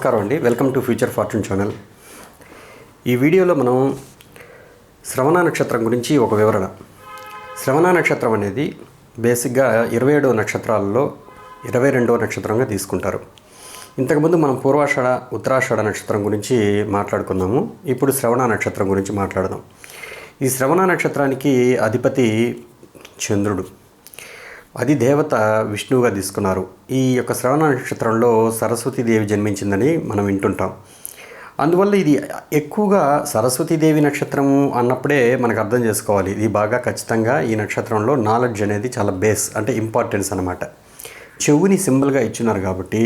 నమస్కారం అండి. Welcome to future fortune channel. ఈ వీడియోలో మనం శ్రవణ నక్షత్రం గురించి ఒక వివరణ. శ్రవణ నక్షత్రం అనేది బేసిక్గా 27వ నక్షత్రాలలో 22వ నక్షత్రంగా తీసుకుంటారు. ఇంతకుముందు మనం పూర్వాషాఢ ఉత్తరాషాఢ నక్షత్రం గురించి మాట్లాడుకున్నాము. ఇప్పుడు శ్రవణ నక్షత్రం గురించి మాట్లాడదాం. ఈ శ్రవణ నక్షత్రానికి అధిపతి చంద్రుడు, అది దేవత విష్ణువుగా తీసుకున్నారు. ఈ యొక్క శ్రవణ నక్షత్రంలో సరస్వతీదేవి జన్మించిందని మనం వింటుంటాం. అందువల్ల ఇది ఎక్కువగా సరస్వతీదేవి నక్షత్రము అన్నప్పుడే మనకు అర్థం చేసుకోవాలి. ఇది బాగా ఖచ్చితంగా ఈ నక్షత్రంలో నాలెడ్జ్ అనేది చాలా బేస్, అంటే ఇంపార్టెన్స్ అన్నమాట. చెవుని సింబల్గా ఇచ్చున్నారు కాబట్టి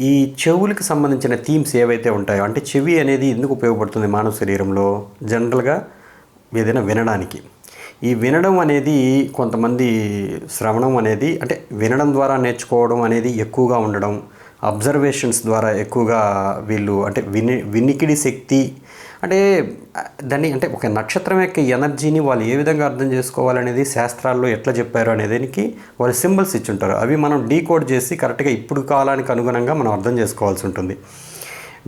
ఈ చెవులకు సంబంధించిన థీమ్స్ ఏవైతే ఉంటాయో, అంటే చెవి అనేది ఎందుకు ఉపయోగపడుతుంది మానవ శరీరంలో, జనరల్గా ఏదైనా వినడానికి. ఈ వినడం అనేది కొంతమంది శ్రవణం అనేది అంటే వినడం ద్వారా నేర్చుకోవడం అనేది ఎక్కువగా ఉండడం, అబ్జర్వేషన్స్ ద్వారా ఎక్కువగా వీళ్ళు అంటే వినికిడి శక్తి అంటే దాన్ని అంటే ఒక నక్షత్రం యొక్క ఎనర్జీని వాళ్ళు ఏ విధంగా అర్థం చేసుకోవాలనేది శాస్త్రాల్లో ఎట్లా చెప్పారు అనేదానికి వాళ్ళు సింబల్స్ ఇచ్చుంటారు. అవి మనం డీకోడ్ చేసి కరెక్ట్గా ఇప్పుడు కాలానికి అనుగుణంగా మనం అర్థం చేసుకోవాల్సి ఉంటుంది.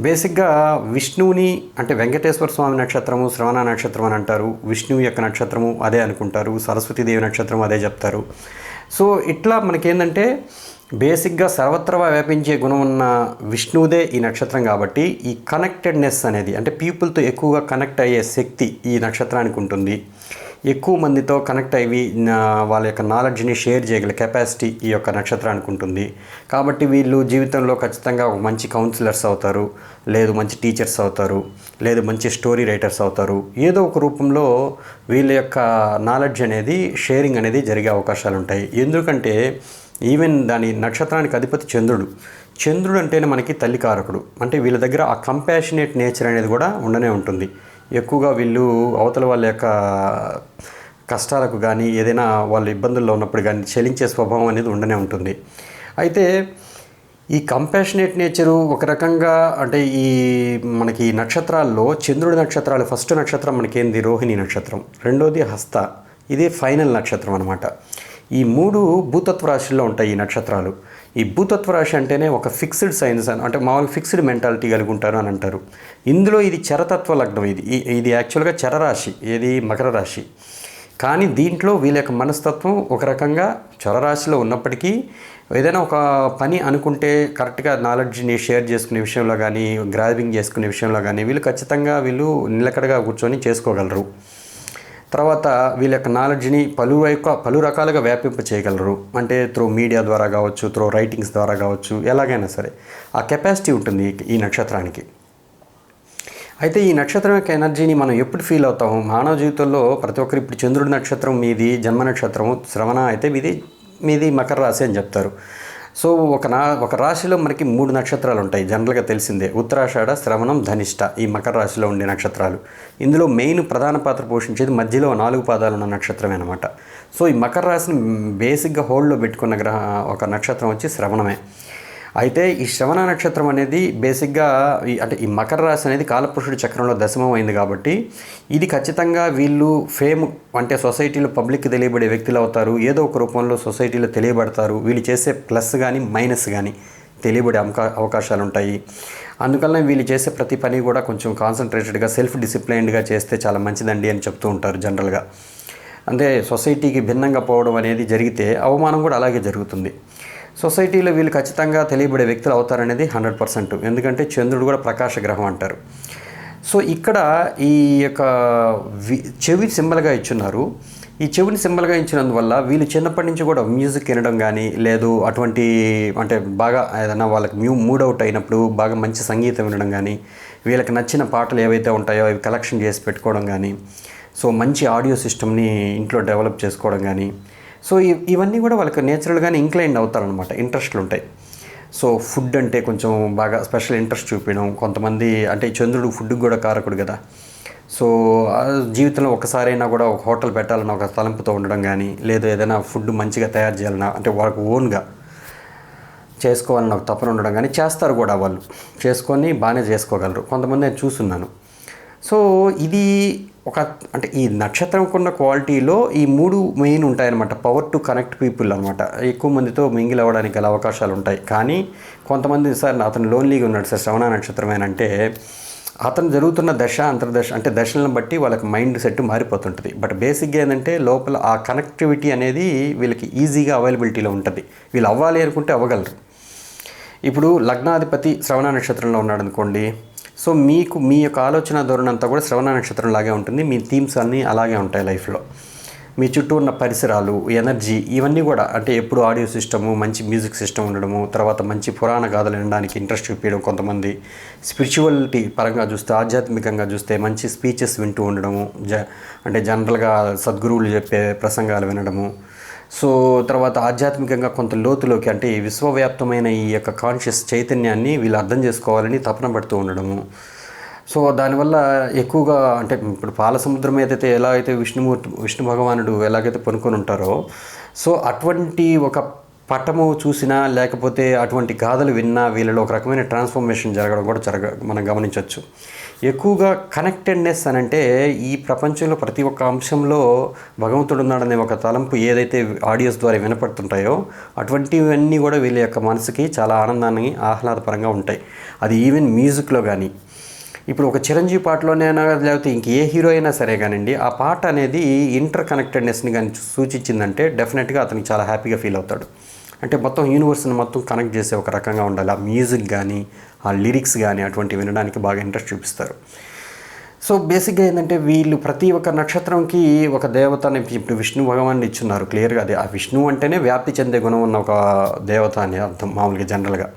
బేసిక్గా విష్ణువుని అంటే వెంకటేశ్వర స్వామి నక్షత్రము శ్రవణ నక్షత్రం అని అంటారు. విష్ణువు యొక్క నక్షత్రము అదే అనుకుంటారు. సరస్వతీదేవి నక్షత్రం అదే చెప్తారు. సో ఇట్లా మనకేంటంటే బేసిక్గా సర్వత్రా వ్యాపించే గుణం ఉన్న విష్ణువుదే ఈ నక్షత్రం కాబట్టి ఈ కనెక్టెడ్నెస్ అనేది అంటే పీపుల్తో ఎక్కువగా కనెక్ట్ అయ్యే శక్తి ఈ నక్షత్రానికి ఉంటుంది. ఎక్కువ మందితో కనెక్ట్ అయ్యి వాళ్ళ యొక్క నాలెడ్జ్ని షేర్ చేయగల కెపాసిటీ ఈ యొక్క నక్షత్రానికి ఉంటుంది. కాబట్టి వీళ్ళు జీవితంలో ఖచ్చితంగా ఒక మంచి కౌన్సిలర్స్ అవుతారు, లేదు మంచి టీచర్స్ అవుతారు, లేదు మంచి స్టోరీ రైటర్స్ అవుతారు. ఏదో ఒక రూపంలో వీళ్ళ యొక్క నాలెడ్జ్ అనేది షేరింగ్ అనేది జరిగే అవకాశాలు ఉంటాయి. ఎందుకంటే ఈవెన్ దాని నక్షత్రానికి అధిపతి చంద్రుడు. చంద్రుడు అంటేనే మనకి తల్లికారకుడు. అంటే వీళ్ళ దగ్గర ఆ కంపాషనేట్ నేచర్ అనేది కూడా ఉండనే ఉంటుంది. ఎక్కువగా వీళ్ళు అవతల వాళ్ళ యొక్క కష్టాలకు కానీ ఏదైనా వాళ్ళు ఇబ్బందుల్లో ఉన్నప్పుడు కానీ చలించే స్వభావం అనేది ఉండనే ఉంటుంది. అయితే ఈ కంపాషనేట్ నేచరు ఒక రకంగా అంటే ఈ మనకి నక్షత్రాల్లో చంద్రుడి నక్షత్రాలు ఫస్ట్ నక్షత్రం మనకేంది రోహిణి నక్షత్రం, రెండోది హస్త, ఇది ఫైనల్ నక్షత్రం అనమాట. ఈ 3 భూతత్వ రాశుల్లో ఉంటాయి ఈ నక్షత్రాలు. ఈ భూతత్వ రాశి అంటేనే ఒక ఫిక్స్డ్ సైన్స్ అంటే మామూలుగా ఫిక్స్డ్ మెంటాలిటీ కలిగి ఉంటారు అని అంటారు. ఇందులో ఇది చరతత్వ లగ్నం. ఇది యాక్చువల్గా చరరాశి, ఏది మకర రాశి. కానీ దీంట్లో వీళ్ళ యొక్క మనస్తత్వం ఒక రకంగా చరరాశిలో ఉన్నప్పటికీ ఏదైనా ఒక పని అనుకుంటే కరెక్ట్గా నాలెడ్జ్ని షేర్ చేసుకునే విషయంలో కానీ గ్రాబింగ్ చేసుకునే విషయంలో కానీ వీళ్ళు ఖచ్చితంగా నిలకడగా కూర్చొని చేసుకోగలరు. తర్వాత వీళ్ళ యొక్క నాలెడ్జ్ని పలు రకాలుగా వ్యాపింప చేయగలరు. అంటే త్రూ మీడియా ద్వారా కావచ్చు, త్రూ రైటింగ్స్ ద్వారా కావచ్చు, ఎలాగైనా సరే ఆ కెపాసిటీ ఉంటుంది ఈ నక్షత్రానికి. అయితే ఈ నక్షత్రం యొక్క ఎనర్జీని మనం ఎప్పుడు ఫీల్ అవుతాము మానవ జీవితంలో ప్రతి ఒక్కరు. ఇప్పుడు చంద్రుడి నక్షత్రం మీది జన్మ నక్షత్రము శ్రవణ అయితే మీది మకర రాశి అని చెప్తారు. సో ఒక రాశిలో మనకి 3 నక్షత్రాలు ఉంటాయి, జనరల్గా తెలిసిందే. ఉత్తరాషాఢ, శ్రవణం, ధనిష్ట ఈ మకర రాశిలో ఉండే నక్షత్రాలు. ఇందులో మెయిన్ ప్రధాన పాత్ర పోషించేది మధ్యలో 4 పాదాలు ఉన్న నక్షత్రమే అనమాట. సో ఈ మకర రాశిని బేసిక్గా హోల్డ్లో పెట్టుకున్న ఒక నక్షత్రం వచ్చి శ్రవణమే. అయితే ఈ శ్రవణ నక్షత్రం అనేది బేసిక్గా అంటే ఈ మకర రాశి అనేది కాలపురుషుడి చక్రంలో దశమం అయింది కాబట్టి ఇది ఖచ్చితంగా వీళ్ళు ఫేమ్ అంటే సొసైటీలో పబ్లిక్కి తెలియబడే వ్యక్తులు అవుతారు. ఏదో ఒక రూపంలో సొసైటీలో తెలియబడతారు. వీళ్ళు చేసే ప్లస్ కానీ మైనస్ కానీ తెలియబడే అవకాశాలు ఉంటాయి. అందుకనే వీళ్ళు చేసే ప్రతి పని కూడా కొంచెం కాన్సన్ట్రేటెడ్గా సెల్ఫ్ డిసిప్లైన్డ్గా చేస్తే చాలా మంచిదండి అని చెప్తూ ఉంటారు జనరల్గా. అంటే సొసైటీకి భిన్నంగా పోవడం అనేది జరిగితే అవమానం కూడా అలాగే జరుగుతుంది. సొసైటీలో వీళ్ళు ఖచ్చితంగా తెలియబడే వ్యక్తులు అవుతారనేది 100%. ఎందుకంటే చంద్రుడు కూడా ప్రకాశ గ్రహం అంటారు. సో ఇక్కడ ఈ యొక్క చెవి సింబల్గా ఇచ్చున్నారు. ఈ చెవిని సింబల్గా ఇచ్చినందువల్ల వీళ్ళు చిన్నప్పటి నుంచి కూడా మ్యూజిక్ వినడం కానీ లేదు అటువంటి అంటే బాగా ఏదైనా వాళ్ళకి మూడ్ అవుట్ అయినప్పుడు బాగా మంచి సంగీతం వినడం కానీ, వీళ్ళకి నచ్చిన పాటలు ఏవైతే ఉంటాయో అవి కలెక్షన్ చేసి పెట్టుకోవడం కానీ, సో మంచి ఆడియో సిస్టమ్ని ఇంట్లో డెవలప్ చేసుకోవడం కానీ, సో ఇవన్నీ కూడా వాళ్ళకి నేచురల్గానే ఇంక్లైన్ అవుతారనమాట, ఇంట్రెస్ట్లు ఉంటాయి. సో ఫుడ్ అంటే కొంచెం బాగా స్పెషల్ ఇంట్రెస్ట్ చూపించడం. కొంతమంది అంటే చంద్రుడు ఫుడ్కి కూడా కారకుడు కదా. సో జీవితంలో ఒకసారైనా కూడా ఒక హోటల్ పెట్టాలన్న ఒక తలంపుతో ఉండడం కానీ, లేదు ఏదైనా ఫుడ్ మంచిగా తయారు చేయాలన్నా అంటే వాళ్ళకు ఓన్గా చేసుకోవాలన్న ఒక తపన ఉండడం కానీ చేస్తారు కూడా. వాళ్ళు చేసుకొని బాగానే చేసుకోగలరు. కొంతమంది నేను చూస్తున్నాను. సో ఇది ఒక అంటే ఈ నక్షత్రంకున్న క్వాలిటీలో ఈ 3 మెయిన్ ఉంటాయన్నమాట. పవర్ టు కనెక్ట్ పీపుల్ అనమాట. ఎక్కువ మందితో మింగిల్ అవ్వడానికి గల అవకాశాలు ఉంటాయి. కానీ కొంతమంది సార్ అతను లోన్లీగా ఉన్నాడు సార్ శ్రవణ నక్షత్రమేనంటే అతను జరుగుతున్న దశ అంతర్దశ అంటే దశలను బట్టి వాళ్ళకి మైండ్ సెట్ మారిపోతుంటుంది. బట్ బేసిక్గా ఏంటంటే లోపల ఆ కనెక్టివిటీ అనేది వీళ్ళకి ఈజీగా అవైలబిలిటీలో ఉంటుంది. వీళ్ళు అవ్వాలి అనుకుంటే అవ్వగలరు. ఇప్పుడు లగ్నాధిపతి శ్రవణ నక్షత్రంలో ఉన్నాడు అనుకోండి, సో మీకు మీ యొక్క ఆలోచన ధోరణి అంతా కూడా శ్రవణ నక్షత్రం లాగే ఉంటుంది. మీ థీమ్స్ అన్నీ అలాగే ఉంటాయి లైఫ్లో. మీ చుట్టూ ఉన్న పరిసరాలు, ఎనర్జీ, ఇవన్నీ కూడా అంటే ఎప్పుడు ఆడియో సిస్టము, మంచి మ్యూజిక్ సిస్టమ్ ఉండడము, తర్వాత మంచి పురాణ గాథలు వినడానికి ఇంట్రెస్ట్ చూపించడం, కొంతమంది స్పిరిచువాలిటీ పరంగా చూస్తే, ఆధ్యాత్మికంగా చూస్తే మంచి స్పీచెస్ వింటూ ఉండడము, అంటే జనరల్గా సద్గురువులు చెప్పే ప్రసంగాలు వినడము. సో తర్వాత ఆధ్యాత్మికంగా కొంత లోతులోకి అంటే విశ్వవ్యాప్తమైన ఈ యొక్క కాన్షియస్ చైతన్యాన్ని వీళ్ళు అర్థం చేసుకోవాలని తపన పడుతూ ఉండడము. సో దానివల్ల ఎక్కువగా అంటే ఇప్పుడు పాల సముద్రం ఏదైతే ఎలా అయితే విష్ణు భగవానుడు ఎలాగైతే పనుకొని ఉంటారో, సో అటువంటి ఒక పటము చూసినా లేకపోతే అటువంటి గాథలు విన్నా వీళ్ళలో ఒక రకమైన ట్రాన్స్ఫర్మేషన్ జరగడం కూడా మనం గమనించవచ్చు. ఎక్కువగా కనెక్టెడ్నెస్ అని అంటే ఈ ప్రపంచంలో ప్రతి ఒక్క అంశంలో భగవంతుడు ఉన్నాడనే ఒక తలంపు ఏదైతే ఆడియోస్ ద్వారా వినపడుతుంటాయో అటువంటివన్నీ కూడా వీళ్ళ యొక్క మనసుకి చాలా ఆనందాన్ని ఆహ్లాదపరంగా ఉంటాయి. అది ఈవెన్ మ్యూజిక్లో కానీ, ఇప్పుడు ఒక చిరంజీవి పాటలోనైనా లేకపోతే ఇంక ఏ హీరో అయినా సరే కానివ్వండి, ఆ పాట అనేది ఇంటర్ కనెక్టెడ్నెస్ని కానీ సూచించిందంటే డెఫినెట్గా అతనికి చాలా హ్యాపీగా ఫీల్ అవుతాడు. అంటే మొత్తం యూనివర్స్ని మొత్తం కనెక్ట్ చేసే ఒక రకంగా ఉండాలి. ఆ మ్యూజిక్ కానీ ఆ లిరిక్స్ కానీ అటువంటివి వినడానికి బాగా ఇంట్రెస్ట్ చూపిస్తారు. సో బేసిక్గా ఏంటంటే వీళ్ళు ప్రతి ఒక్క నక్షత్రంకి ఒక దేవతని ఇప్పుడు విష్ణు భగవాన్ని ఇచ్చున్నారు క్లియర్గా. అది ఆ విష్ణువు అంటేనే వ్యాప్తి చెందే గుణం ఉన్న ఒక దేవత అని అర్థం మామూలుగా జనరల్గా.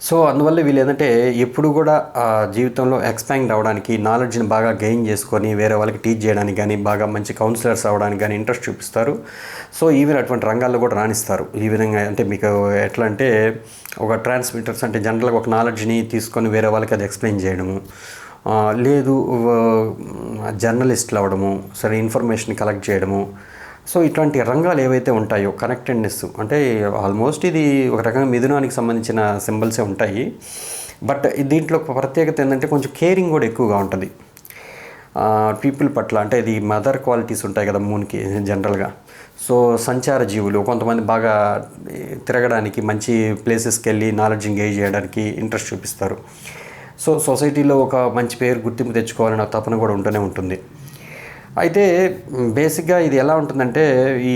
సో అందువల్ల వీళ్ళు ఏంటంటే ఎప్పుడు కూడా జీవితంలో ఎక్స్పాండ్ అవ్వడానికి, నాలెడ్జ్ని బాగా గెయిన్ చేసుకొని వేరే వాళ్ళకి టీచ్ చేయడానికి కానీ, బాగా మంచి కౌన్సిలర్స్ అవ్వడానికి కానీ ఇంట్రెస్ట్ చూపిస్తారు. సో ఈవెన్ అటువంటి రంగాల్లో కూడా రాణిస్తారు. ఈ విధంగా అంటే మీకు ఎట్లా అంటే ఒక ట్రాన్స్మిటర్స్ అంటే జనరల్గా ఒక నాలెడ్జ్ని తీసుకొని వేరే వాళ్ళకి అది ఎక్స్ప్లెయిన్ చేయడము, లేదు జర్నలిస్టులు అవ్వడము, సరే ఇన్ఫర్మేషన్ కలెక్ట్ చేయడము. సో ఇట్లాంటి రంగాలు ఏవైతే ఉంటాయో కనెక్టెడ్నెస్ అంటే ఆల్మోస్ట్ ఇది ఒక రకంగా మిథునానికి సంబంధించిన సింబల్సే ఉంటాయి. బట్ దీంట్లో ప్రత్యేకత ఏంటంటే కొంచెం కేరింగ్ కూడా ఎక్కువగా ఉంటుంది పీపుల్ పట్ల. అంటే ఇది మదర్ క్వాలిటీస్ ఉంటాయి కదా మూన్కి జనరల్గా. సో సంచార జీవులు కొంతమంది బాగా తిరగడానికి, మంచి ప్లేసెస్కి వెళ్ళి నాలెడ్జ్ గెయిన్ చేయడానికి ఇంట్రెస్ట్ చూపిస్తారు. సో సొసైటీలో ఒక మంచి పేరు, గుర్తింపు తెచ్చుకోవాలనే తపన కూడా ఉంటూనే ఉంటుంది. అయితే బేసిక్గా ఇది ఎలా ఉంటుందంటే ఈ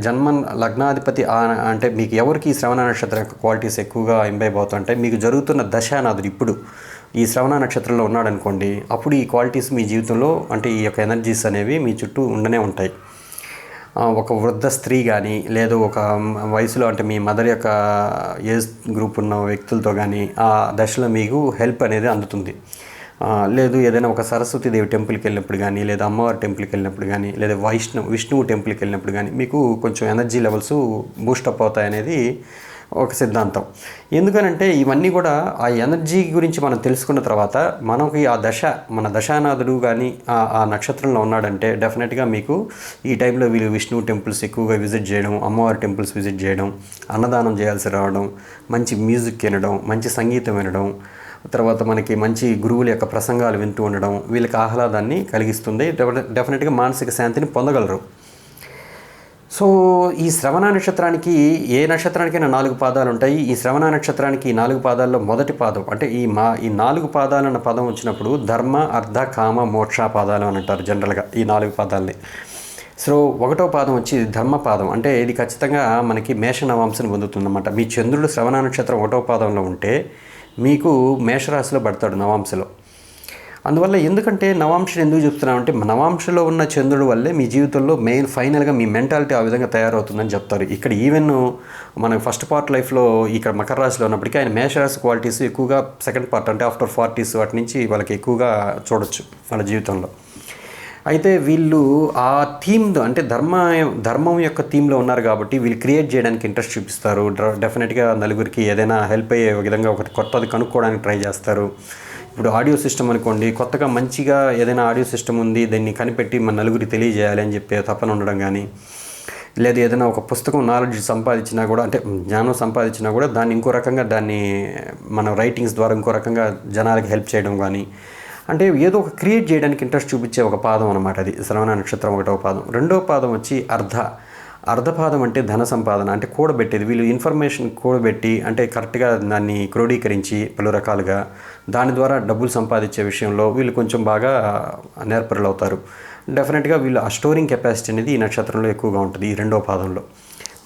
జన్మ లగ్నాధిపతి అంటే మీకు ఎవరికి శ్రవణ నక్షత్రం యొక్క క్వాలిటీస్ ఎక్కువగా ఇంబైబ్ అవుతుంటే మీకు జరుగుతున్న దశానాథుడు ఇప్పుడు ఈ శ్రవణ నక్షత్రంలో ఉన్నాడు అనుకోండి, అప్పుడు ఈ క్వాలిటీస్ మీ జీవితంలో అంటే ఈ యొక్క ఎనర్జీస్ అనేవి మీ చుట్టూ ఉండనే ఉంటాయి. ఒక వృద్ధ స్త్రీ కానీ లేదు ఒక వయసులో అంటే మీ మదర్ యొక్క ఏజ్ గ్రూప్ ఉన్న వ్యక్తులతో కానీ ఆ దశలో మీకు హెల్ప్ అనేది అందుతుంది. లేదు ఏదైనా ఒక సరస్వతీదేవి టెంపుల్కి వెళ్ళినప్పుడు కానీ, లేదా అమ్మవారి టెంపుల్కి వెళ్ళినప్పుడు కానీ, లేదా విష్ణువు టెంపుల్కి వెళ్ళినప్పుడు కానీ మీకు కొంచెం ఎనర్జీ లెవెల్స్ బూస్టప్ అవుతాయనేది ఒక సిద్ధాంతం. ఎందుకనంటే ఇవన్నీ కూడా ఆ ఎనర్జీ గురించి మనం తెలుసుకున్న తర్వాత మనకి ఆ మన దశానాథుడు కానీ ఆ నక్షత్రంలో ఉన్నాడంటే డెఫినెట్గా మీకు ఈ టైంలో వీళ్ళు విష్ణువు టెంపుల్స్ ఎక్కువగా విజిట్ చేయడం, అమ్మవారి టెంపుల్స్ విజిట్ చేయడం, అన్నదానం చేయాల్సి రావడం, మంచి మ్యూజిక్ వినడం, మంచి సంగీతం వినడం, తర్వాత మనకి మంచి గురువుల యొక్క ప్రసంగాలు వింటూ ఉండడం వీళ్ళకి ఆహ్లాదాన్ని కలిగిస్తుంది. డెఫినెట్గా మానసిక శాంతిని పొందగలరు. సో ఈ శ్రవణ నక్షత్రానికి ఏ నక్షత్రానికైనా 4 పాదాలు ఉంటాయి. ఈ శ్రవణ నక్షత్రానికి ఈ 4 పాదాల్లో మొదటి పాదం అంటే ఈ 4 పాదాలు అన్న పదం వచ్చినప్పుడు ధర్మ, అర్థ, కామ, మోక్ష పాదాలు అని అంటారు జనరల్గా ఈ 4 పాదాలని. సో 1వ పాదం వచ్చి ధర్మపాదం. అంటే ఇది ఖచ్చితంగా మనకి మేష నవాంశను పొందుతుందన్నమాట. మీ చంద్రుడు శ్రవణ నక్షత్రం 1వ పాదంలో ఉంటే మీకు మేషరాశిలో పడతాడు నవాంశలో. అందువల్ల ఎందుకంటే నవాంశను ఎందుకు చెప్తున్నామంటే నవాంశలో ఉన్న చంద్రుడు వల్లే మీ జీవితంలో ఫైనల్గా మీ మెంటాలిటీ ఆ విధంగా తయారవుతుందని చెప్తారు. ఇక్కడ ఈవెన్ మన ఫస్ట్ పార్ట్ లైఫ్లో ఇక్కడ మకర రాశిలో ఉన్నప్పటికీ ఆయన మేషరాశి క్వాలిటీస్ ఎక్కువగా సెకండ్ పార్ట్ అంటే ఆఫ్టర్ 40s వాటి నుంచి వాళ్ళకి ఎక్కువగా చూడొచ్చు వాళ్ళ జీవితంలో. అయితే వీళ్ళు ఆ థీమ్ అంటే ధర్మం యొక్క థీమ్లో ఉన్నారు కాబట్టి వీళ్ళు క్రియేట్ చేయడానికి ఇంట్రెస్ట్ చూపిస్తారు. డెఫినెట్గా నలుగురికి ఏదైనా హెల్ప్ అయ్యే విధంగా ఒకటి కొత్తది కనుక్కోవడానికి ట్రై చేస్తారు. ఇప్పుడు ఆడియో సిస్టమ్ అనుకోండి, కొత్తగా మంచిగా ఏదైనా ఆడియో సిస్టమ్ ఉంది దీన్ని కనిపెట్టి మన నలుగురికి తెలియజేయాలి అని చెప్పి తపన ఉండడం కానీ, లేదా ఏదైనా ఒక పుస్తకం నాలెడ్జ్ సంపాదించినా కూడా అంటే జ్ఞానం సంపాదించినా కూడా దాన్ని ఇంకో రకంగా మన రైటింగ్స్ ద్వారా ఇంకో రకంగా జనాలకి హెల్ప్ చేయడం కానీ అంటే ఏదో ఒక క్రియేట్ చేయడానికి ఇంట్రెస్ట్ చూపించే ఒక పాదం అనమాట అది శ్రవణ నక్షత్రం ఒకటవ పాదం. రెండవ పాదం వచ్చి అర్ధపాదం అంటే ధన సంపాదన, అంటే కూడబెట్టేది. వీళ్ళు ఇన్ఫర్మేషన్ కూడబెట్టి అంటే కరెక్ట్గా దాన్ని క్రోడీకరించి పలు రకాలుగా దాని ద్వారా డబ్బులు సంపాదించే విషయంలో వీళ్ళు కొంచెం బాగా నేర్పరులు అవుతారు. డెఫినెట్గా వీళ్ళు ఆ స్టోరింగ్ కెపాసిటీ అనేది ఈ నక్షత్రంలో ఎక్కువగా ఉంటుంది ఈ రెండవ పాదంలో.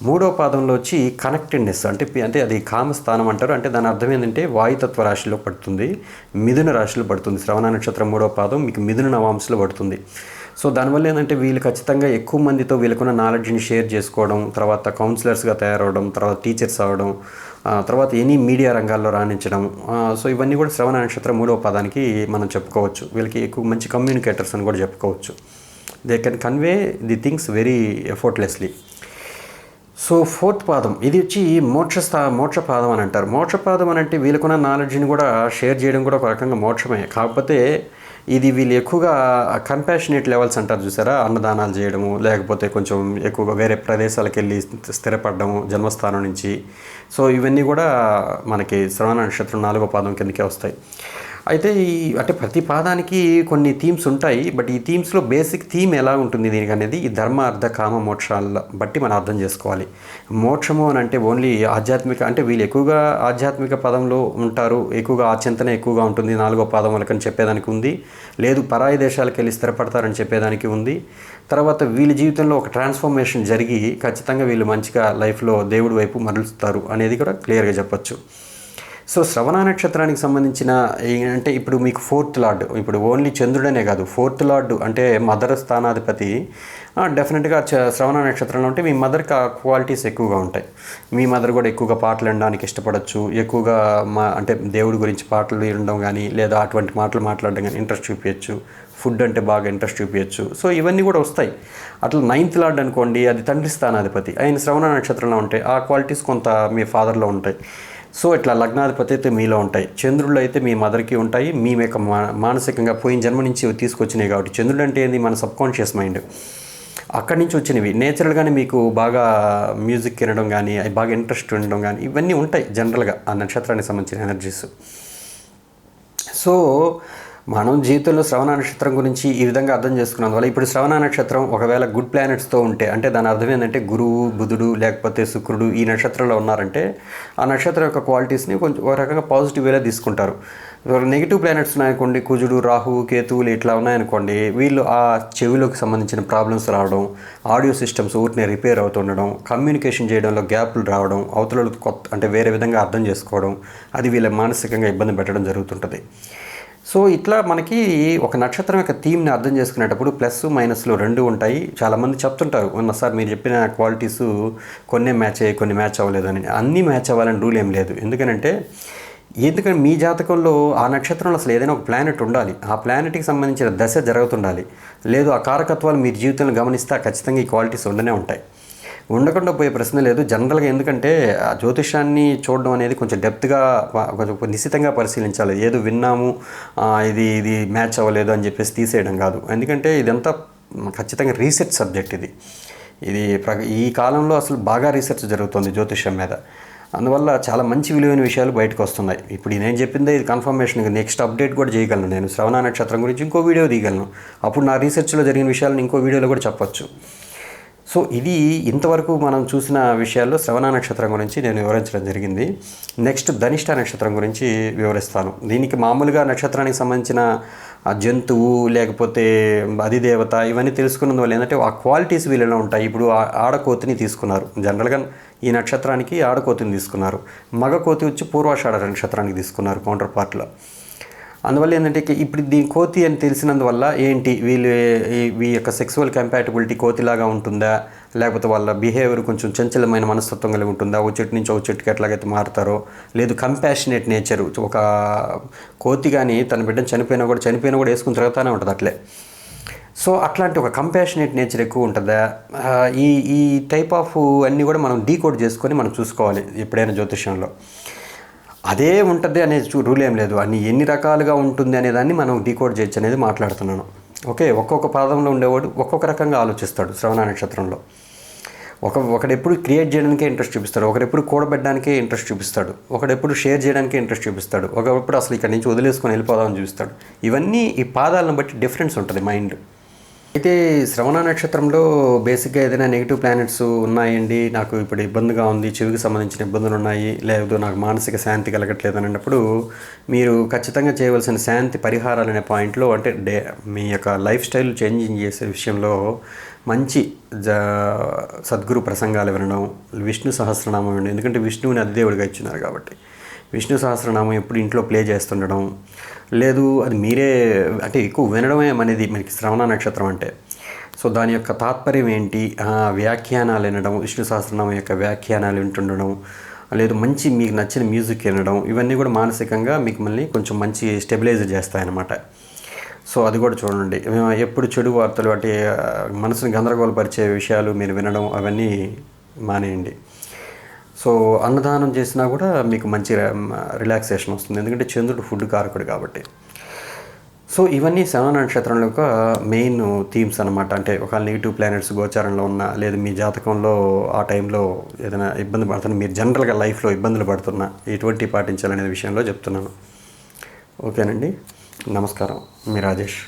మూడవ పాదంలో వచ్చి కనెక్టెడ్నెస్, అంటే అది కామస్థానం అంటారు. అంటే దాని అర్థం ఏంటంటే వాయుతత్వ రాశిలో పడుతుంది, మిథున రాశిలో పడుతుంది. శ్రవణ నక్షత్రం మూడవ పాదం మీకు మిథున నవాంశలో పడుతుంది. సో దానివల్ల ఏంటంటే వీళ్ళు ఖచ్చితంగా ఎక్కువ మందితో వీళ్ళకున్న నాలెడ్జ్ని షేర్ చేసుకోవడం, తర్వాత కౌన్సిలర్స్గా తయారవడం, తర్వాత టీచర్స్ అవ్వడం, తర్వాత ఎనీ మీడియా రంగాల్లో రాణించడం. సో ఇవన్నీ కూడా శ్రవణ నక్షత్రం మూడవ పాదానికి మనం చెప్పుకోవచ్చు. వీళ్ళకి ఎక్కువ మంచి కమ్యూనికేటర్స్ అని కూడా చెప్పుకోవచ్చు. They can convey the things very effortlessly. So fourth పాదం ఇది వచ్చి మోక్షపాదం అని అంటారు. మోక్షపాదం అని అంటే వీళ్ళకున్న నాలెడ్జ్ని కూడా షేర్ చేయడం కూడా ఒక రకంగా మోక్షమే. కాకపోతే ఇది వీళ్ళు ఎక్కువగా కంపాషనేట్ లెవెల్స్ అంటారు చూసారా, అన్నదానాలు చేయడము, లేకపోతే కొంచెం ఎక్కువగా వేరే ప్రదేశాలకు వెళ్ళి స్థిరపడము జన్మస్థానం నుంచి. సో ఇవన్నీ కూడా మనకి శ్రవణ నక్షత్రం 4వ పాదం కిందకే వస్తాయి. అయితే అంటే ప్రతి పాదానికి కొన్ని థీమ్స్ ఉంటాయి. బట్ ఈ థీమ్స్లో బేసిక్ థీమ్ ఎలా ఉంటుంది దీనికి అనేది ఈ ధర్మ అర్థ కామ మోక్షాల బట్టి మనం అర్థం చేసుకోవాలి. మోక్షము అని అంటే ఓన్లీ ఆధ్యాత్మిక, అంటే వీళ్ళు ఎక్కువగా ఆధ్యాత్మిక పదంలో ఉంటారు, ఎక్కువగా ఆ చింతన ఎక్కువగా ఉంటుంది 4వ పాదం వాళ్ళకని చెప్పేదానికి ఉంది. లేదు పరాయి దేశాలకు వెళ్ళి స్థిరపడతారని చెప్పేదానికి ఉంది. తర్వాత వీళ్ళ జీవితంలో ఒక ట్రాన్స్ఫర్మేషన్ జరిగి ఖచ్చితంగా వీళ్ళు మంచిగా లైఫ్లో దేవుడి వైపు మరలుస్తారు అనేది కూడా క్లియర్గా చెప్పచ్చు. సో శ్రవణ నక్షత్రానికి సంబంధించిన అంటే ఇప్పుడు మీకు 4th లార్డ్, ఇప్పుడు ఓన్లీ చంద్రుడనే కాదు 4th లార్డ్ అంటే మదర్ స్థానాధిపతి డెఫినెట్గా శ్రవణ నక్షత్రంలో ఉంటే మీ మదర్కి ఆ క్వాలిటీస్ ఎక్కువగా ఉంటాయి. మీ మదర్ కూడా ఎక్కువగా పాటలు వినడానికి ఇష్టపడవచ్చు, ఎక్కువగా అంటే దేవుడి గురించి పాటలు వినడం కానీ లేదా అటువంటి మాటలు మాట్లాడడం కానీ ఇంట్రెస్ట్ చూపించచ్చు, ఫుడ్ అంటే బాగా ఇంట్రెస్ట్ చూపించచ్చు. సో ఇవన్నీ కూడా వస్తాయి. అట్లా 9th లార్డ్ అనుకోండి, అది తండ్రి స్థానాధిపతి, ఆయన శ్రవణ నక్షత్రంలో ఉంటాయి. ఆ క్వాలిటీస్ కొంత మీ ఫాదర్లో ఉంటాయి. సో ఇట్లా లగ్నాధిపతి అయితే మీలో ఉంటాయి, చంద్రుడు అయితే మీ మదర్కి ఉంటాయి. మీ యొక్క మానసికంగా పోయిన జన్మ నుంచి తీసుకొచ్చినాయి కాబట్టి. చంద్రుడు అంటే ఏంది, మన సబ్కాన్షియస్ మైండ్, అక్కడి నుంచి వచ్చినవి. నేచురల్గానే మీకు బాగా మ్యూజిక్ వినడం కానీ, అవి బాగా ఇంట్రెస్ట్ ఉండడం కానీ ఇవన్నీ ఉంటాయి జనరల్గా ఆ నక్షత్రానికి సంబంధించిన ఎనర్జీస్. సో మనం జీవితంలో శ్రవణ నక్షత్రం గురించి ఈ విధంగా అర్థం చేసుకున్నందువల్ల ఇప్పుడు శ్రవణ నక్షత్రం ఒకవేళ గుడ్ ప్లానెట్స్తో ఉంటే, అంటే దాని అర్థం ఏంటంటే గురువు, బుధుడు లేకపోతే శుక్రుడు ఈ నక్షత్రంలో ఉన్నారంటే ఆ నక్షత్రం యొక్క క్వాలిటీస్ని కొంచెం ఒక రకంగా పాజిటివ్ వేలో తీసుకుంటారు. నెగిటివ్ ప్లానెట్స్ ఉన్నాయనుకోండి, కుజుడు, రాహువు, కేతువులు ఇట్లా ఉన్నాయనుకోండి, వీళ్ళు ఆ చెవిలోకి సంబంధించిన ప్రాబ్లమ్స్ రావడం, ఆడియో సిస్టమ్స్ ఊరినే రిపేర్ అవుతుండడం, కమ్యూనికేషన్ చేయడంలో గ్యాప్లు రావడం, అవతల కొత్త అంటే వేరే విధంగా అర్థం చేసుకోవడం, అది వీళ్ళ మానసికంగా ఇబ్బంది పెట్టడం జరుగుతుంటుంది. సో ఇట్లా మనకి ఒక నక్షత్రం యొక్క థీమ్ని అర్థం చేసుకునేటప్పుడు ప్లస్ మైనస్లు రెండు ఉంటాయి. చాలామంది చెప్తుంటారు, సార్ మీరు చెప్పిన క్వాలిటీస్ కొన్ని మ్యాచ్ అయ్యాయి, కొన్ని మ్యాచ్ అవ్వలేదని. అన్నీ మ్యాచ్ అవ్వాలని రూల్ ఏం లేదు. ఎందుకంటే మీ జాతకంలో ఆ నక్షత్రంలో అసలు ఏదైనా ఒక ప్లానెట్ ఉండాలి, ఆ ప్లానెట్కి సంబంధించిన దశ జరుగుతుండాలి. లేదు ఆ కారకత్వాలు మీరు జీవితంలో గమనిస్తే ఖచ్చితంగా ఈ క్వాలిటీస్ ఉండనే ఉంటాయి. ఉండకుండా పోయే ప్రశ్న లేదు జనరల్గా. ఎందుకంటే ఆ జ్యోతిషాన్ని చూడడం అనేది కొంచెం డెప్త్గా, కొంచెం నిశితంగా పరిశీలించాలి. ఏదో విన్నాము ఇది మ్యాచ్ అవ్వలేదు అని చెప్పేసి తీసేయడం కాదు. ఎందుకంటే ఇదంతా ఖచ్చితంగా రీసెర్చ్ సబ్జెక్ట్. ఇది ఈ కాలంలో అసలు బాగా రీసెర్చ్ జరుగుతుంది జ్యోతిషం మీద. అందువల్ల చాలా మంచి విలువైన విషయాలు బయటకు వస్తున్నాయి. ఇప్పుడు నేను చెప్పిందే ఇది కన్ఫర్మేషన్. నెక్స్ట్ అప్డేట్ కూడా చేయగలను నేను. శ్రవణ నక్షత్రం గురించి ఇంకో వీడియో తీయగలను. అప్పుడు నా రీసెర్చ్లో జరిగిన విషయాలను ఇంకో వీడియోలో కూడా చెప్పొచ్చు. సో ఇది ఇంతవరకు మనం చూసిన విషయాల్లో శ్రవణ నక్షత్రం గురించి నేను వివరించడం జరిగింది. నెక్స్ట్ ధనిష్ట నక్షత్రం గురించి వివరిస్తాను. దీనికి మామూలుగా నక్షత్రానికి సంబంధించిన జంతువు లేకపోతే అధిదేవత ఇవన్నీ తెలుసుకున్నందువల్ల ఏంటంటే ఆ క్వాలిటీస్ వీళ్ళలో ఉంటాయి. ఇప్పుడు ఆడకోతిని తీసుకున్నారు, జనరల్గా ఈ నక్షత్రానికి ఆడకోతిని తీసుకున్నారు. మగ కోతి వచ్చి పూర్వాషాఢ నక్షత్రానికి తీసుకున్నారు కౌంటర్ పార్ట్లో. అందువల్ల ఏంటంటే ఇప్పుడు దీని కోతి అని తెలిసినందువల్ల ఏంటి వీ యొక్క సెక్సువల్ కంపాటబిలిటీ కోతిలాగా ఉంటుందా, లేకపోతే వాళ్ళ బిహేవియర్ కొంచెం చంచలమైన మనస్తత్వం కలిగి ఉంటుందా, ఓ చెట్టు నుంచి ఓ చెట్టుకి ఎట్లాగైతే మారుతారో, లేదు కంపాషనేట్ నేచరు. ఒక కోతి కానీ తన బిడ్డను చనిపోయినా కూడా వేసుకుని తిరుగుతూనే ఉంటుంది అట్లే. సో అట్లాంటి ఒక కంపాషనేట్ నేచర్ ఎక్కువ ఉంటుందా, ఈ టైప్ ఆఫ్ అన్నీ కూడా మనం డీకోడ్ చేసుకొని మనం చూసుకోవాలి ఎప్పుడైనా జ్యోతిష్యంలో. అదే ఉంటుంది అనే రూల్ ఏం లేదు. అన్ని ఎన్ని రకాలుగా ఉంటుంది అనేదాన్ని మనం డీకోడ్ చేయొచ్చు అనేది మాట్లాడుతున్నాను. ఓకే, ఒక్కొక్క పాదంలో ఉండేవాడు ఒక్కొక్క రకంగా ఆలోచిస్తాడు శ్రవణ నక్షత్రంలో. ఒకడెప్పుడు క్రియేట్ చేయడానికే ఇంట్రెస్ట్ చూపిస్తాడు, ఒకడెప్పుడు కూడబెట్టడానికే ఇంట్రెస్ట్ చూపిస్తాడు, ఒకడెప్పుడు షేర్ చేయడానికే ఇంట్రెస్ట్ చూపిస్తాడు, ఒకడెప్పుడు అసలు ఇక్కడ నుంచి వదిలేసుకొని వెళ్ళిపోదామని చూపిస్తాడు. ఇవన్నీ ఈ పాదాలను బట్టి డిఫరెన్స్ ఉంటుంది మైండ్. అయితే శ్రవణ నక్షత్రంలో బేసిక్గా ఏదైనా నెగిటివ్ ప్లానెట్స్ ఉన్నాయండి, నాకు ఇప్పుడు ఇబ్బందిగా ఉంది, చెవికి సంబంధించిన ఇబ్బందులు ఉన్నాయి, లేదు నాకు మానసిక శాంతి కలగట్లేదు అన్నప్పుడు మీరు ఖచ్చితంగా చేయవలసిన శాంతి పరిహారాలు అనే పాయింట్లో అంటే మీ యొక్క లైఫ్ స్టైల్ చేంజింగ్ చేసే విషయంలో మంచి సద్గురు ప్రసంగాలు వినడం, విష్ణు సహస్రనామం వినడం. ఎందుకంటే విష్ణువుని అధిదేవుడిగా ఇచ్చినారు కాబట్టి విష్ణు సహస్రనామం ఎప్పుడు ఇంట్లో ప్లే చేస్తుండడం, లేదు అది మీరే అంటే ఎక్కువ వినడమే అనేది మనకి శ్రవణ నక్షత్రం అంటే. సో దాని యొక్క తాత్పర్యం ఏంటి, వ్యాఖ్యానాలు వినడం, విష్ణు సహస్రనామం యొక్క వ్యాఖ్యానాలు వింటుండడం, లేదు మంచి మీకు నచ్చిన మ్యూజిక్ వినడం, ఇవన్నీ కూడా మానసికంగా మీకు మళ్ళీ కొంచెం మంచి స్టెబిలైజ్ చేస్తాయన్నమాట. సో అది కూడా చూడండి. ఎప్పుడు చెడు వార్తలు అంటే మనసుని గందరగోళపరిచే విషయాలు మీరు వినడం అవన్నీ మానేయండి. సో అన్నదానం చేసినా కూడా మీకు మంచి రిలాక్సేషన్ వస్తుంది, ఎందుకంటే చంద్రుడు ఫుడ్ కారకుడు కాబట్టి. సో ఇవన్నీ శ్రవణ నక్షత్రంలో యొక్క మెయిన్ థీమ్స్ అనమాట. అంటే ఒకవేళ నెగిటివ్ ప్లానెట్స్ గోచారంలో ఉన్నా, లేదు మీ జాతకంలో ఆ టైంలో ఏదైనా ఇబ్బంది పడుతున్నా, మీరు జనరల్గా లైఫ్లో ఇబ్బందులు పడుతున్నా ఎటువంటి పాటించాలనే విషయంలో చెప్తున్నాను. ఓకేనండి, నమస్కారం, మీ రాజేష్.